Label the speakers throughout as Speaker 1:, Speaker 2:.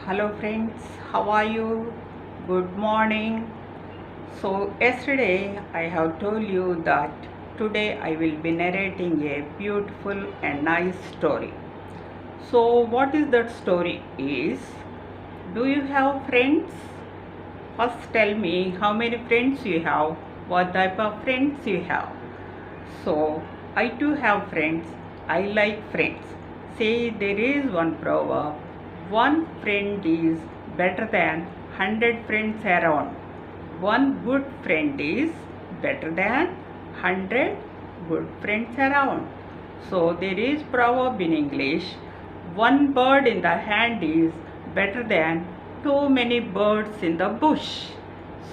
Speaker 1: Hello friends, how are you? Good morning. So yesterday I have told you that today I will be narrating a beautiful and nice story. So what is that story is? Do you have friends? First tell me how many friends you have, what type of friends you have. So I too have friends. I like friends. Say there is one proverb, one friend is better than 100 friends around. One good friend is better than 100 good friends around. So there is proverb in English, one bird in the hand is better than too many birds in the bush.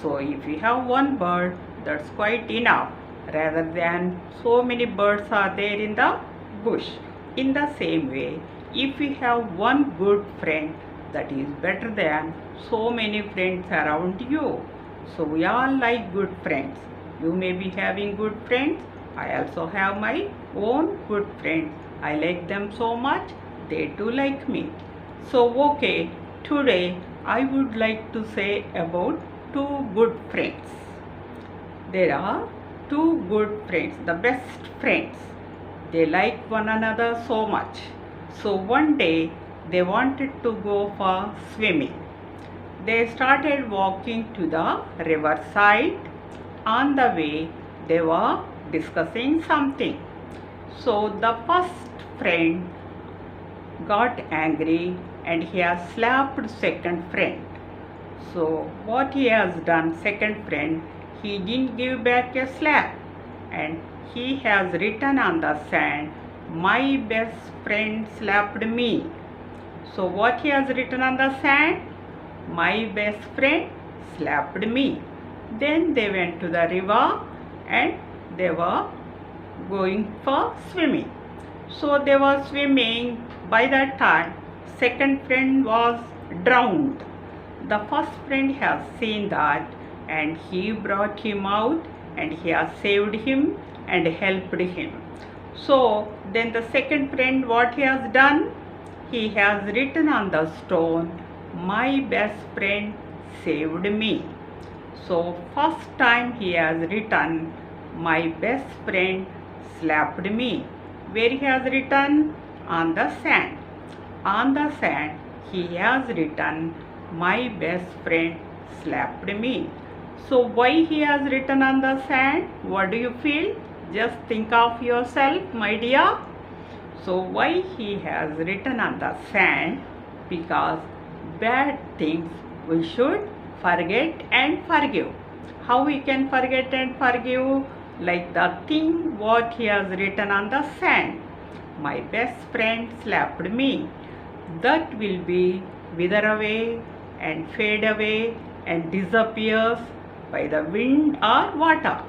Speaker 1: So if you have one bird, that's quite enough rather than so many birds are there in the bush. In the same way, if we have one good friend, that is better than so many friends around you. So we all like good friends. You may be having good friends. I also have my own good friends. I like them so much. They too like me. So okay, today I would like to say about two good friends. There are two good friends, the best friends. They like one another so much. So one day they wanted to go for swimming. They started walking to the riverside. On the way, they were discussing something. So the first friend got angry and he has slapped second friend. So what he has done, second friend, he didn't give back a slap and he has written on the sand, my best friend slapped me. So what he has written on the sand? My best friend slapped me. Then they went to the river and they were going for swimming. So they were swimming. By that time, second friend was drowned. The first friend has seen that and he brought him out and he has saved him and helped him. So then the second friend, what he has done? He has written on the stone, my best friend saved me. So first time he has written, my best friend slapped me. Where he has written? On the sand. On the sand he has written, my best friend slapped me. So why he has written on the sand? What do you feel? Just think of yourself, my dear. So why he has written on the sand? Because bad things we should forget and forgive. How we can forget and forgive? Like the thing what he has written on the sand. My best friend slapped me. That will be wither away and fade away and disappears by the wind or water.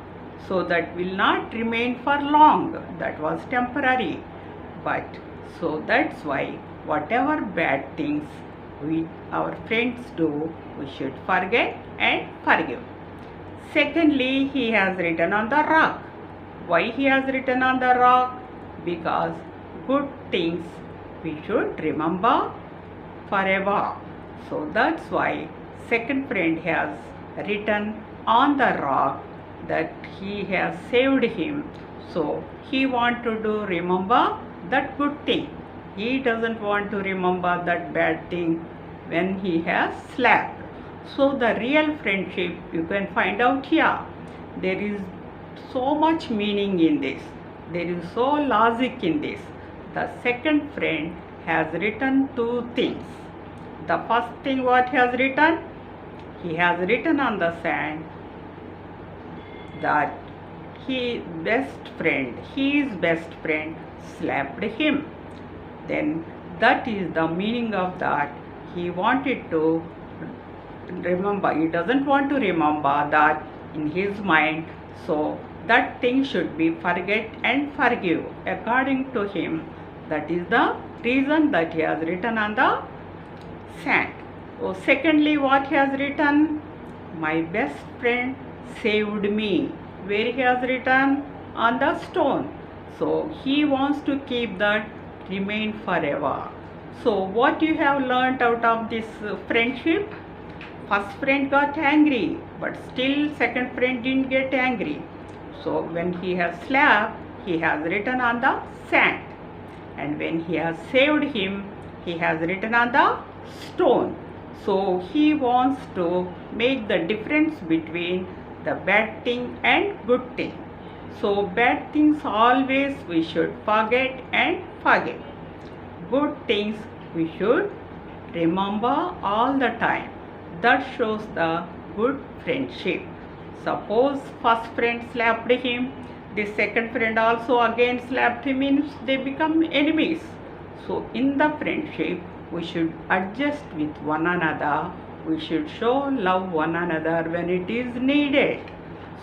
Speaker 1: So that will not remain for long. That was temporary. But so that's why whatever bad things our friends do, we should forget and forgive. Secondly, he has written on the rock. Why he has written on the rock? Because good things we should remember forever. So that's why second friend has written on the rock that he has saved him. So he want to do remember that good thing. He doesn't want to remember that bad thing when he has slapped. So the real friendship you can find out here. There is so much meaning in this. There is so logic in this. The second friend has written two things. The first thing what he has written? He has written on the sand that his best friend slapped him. Then that is the meaning of that. He wanted to remember, he doesn't want to remember that in his mind. So that thing should be forget and forgive according to him. That is the reason that he has written on the sand. So secondly, what he has written? My best friend saved me. Where he has written? On the stone. So he wants to keep that remain forever. So what you have learnt out of this friendship? First friend got angry, but still second friend didn't get angry. So when he has slapped, he has written on the sand. And when he has saved him, he has written on the stone. So he wants to make the difference between the bad thing and good thing. So bad things always we should forget and forget. Good things we should remember all the time. That shows the good friendship. Suppose first friend slapped him, the second friend also again slapped him, means they become enemies. So in the friendship, we should adjust with one another. We should show love one another when it is needed.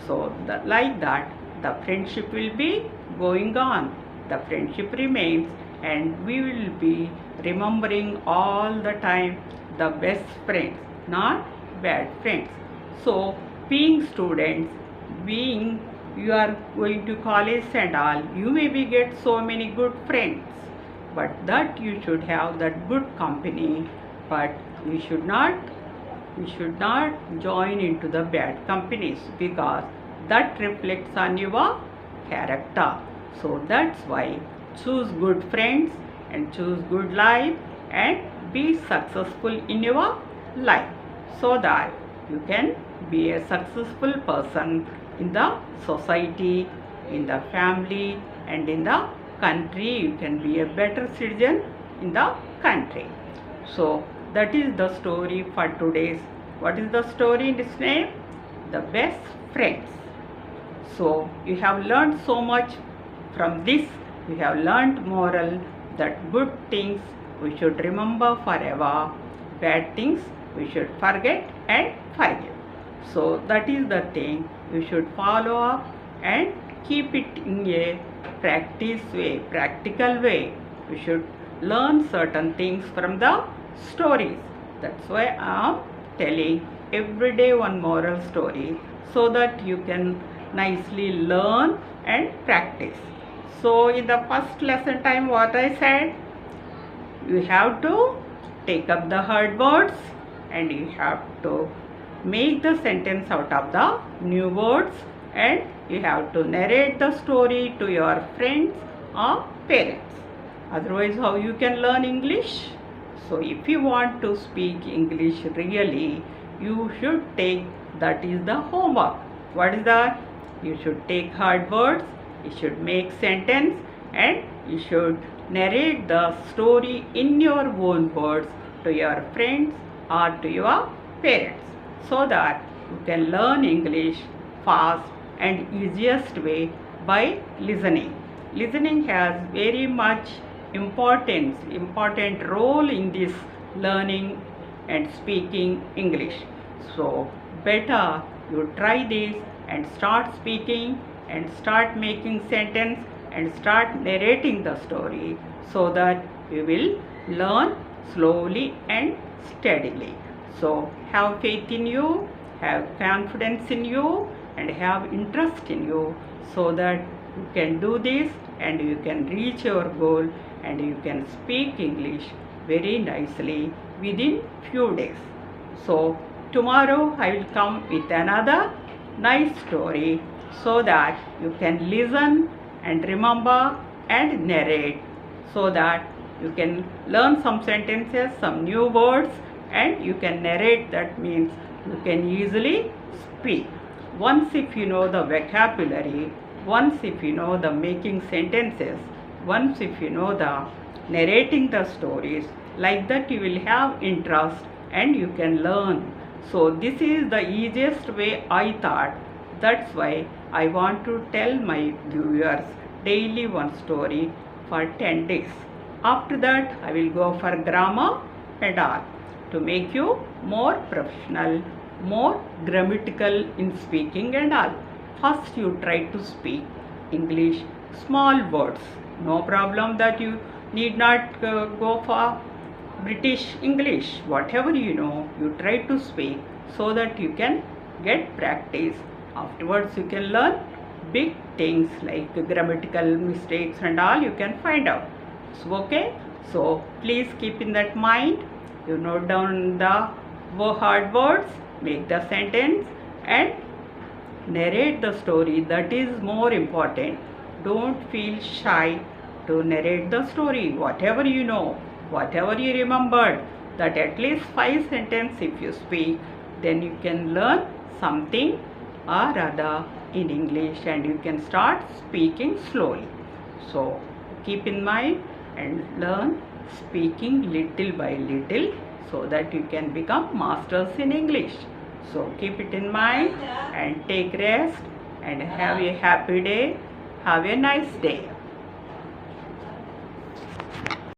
Speaker 1: So like that, the friendship will be going on. The friendship remains, and we will be remembering all the time the best friends, not bad friends. So being students, being you are going to college and all, you maybe get so many good friends, but that you should have that good company, but you should not join into the bad companies, because that reflects on your character. So that's why choose good friends and choose good life and be successful in your life, so that you can be a successful person in the society, in the family, and in the country. You can be a better citizen in the country. So that is the story for today's. What is the story in its name? The best friends. So you have learned so much from this. You have learned moral that good things we should remember forever, bad things we should forget and forgive. So that is the thing you should follow up and keep it in a practical way. You should learn certain things from the stories. That's why I am telling every day one moral story, so that you can nicely learn and practice. So in the first lesson time, what I said, you have to take up the hard words and you have to make the sentence out of the new words, and you have to narrate the story to your friends or parents. Otherwise, how you can learn English? So if you want to speak English really, you should take, that is the homework. What is that? You should take hard words, you should make sentence, and you should narrate the story in your own words to your friends or to your parents, so that you can learn English fast and easiest way by listening. Listening has very much important role in this learning and speaking English. So better you try this and start speaking and start making sentence and start narrating the story, so that you will learn slowly and steadily. So have faith in you, have confidence in you, and have interest in you, so that you can do this and you can reach your goal and you can speak English very nicely within few days. So tomorrow I will come with another nice story, so that you can listen and remember and narrate, so that you can learn some sentences, some new words, and you can narrate. That means you can easily speak. Once if you know the vocabulary, once if you know the making sentences, once if you know the narrating the stories, like that you will have interest and you can learn. So this is the easiest way I thought. That's why I want to tell my viewers daily one story for 10 days. After that I will go for grammar and all, to make you more professional, more grammatical in speaking and all. First you try to speak English small words. No problem that you need not go for British English. Whatever you know, you try to speak, so that you can get practice. Afterwards you can learn big things like grammatical mistakes and all you can find out. So, okay, so please keep in that mind. You note down the hard words, make the sentence, and narrate the story. That is more important. Don't feel shy to narrate the story. Whatever you know, whatever you remembered, that at least 5 sentences if you speak, then you can learn something or other in English and you can start speaking slowly. So keep in mind and learn speaking little by little so that you can become masters in English. So keep it in mind and take rest and have a happy day. Have a nice day.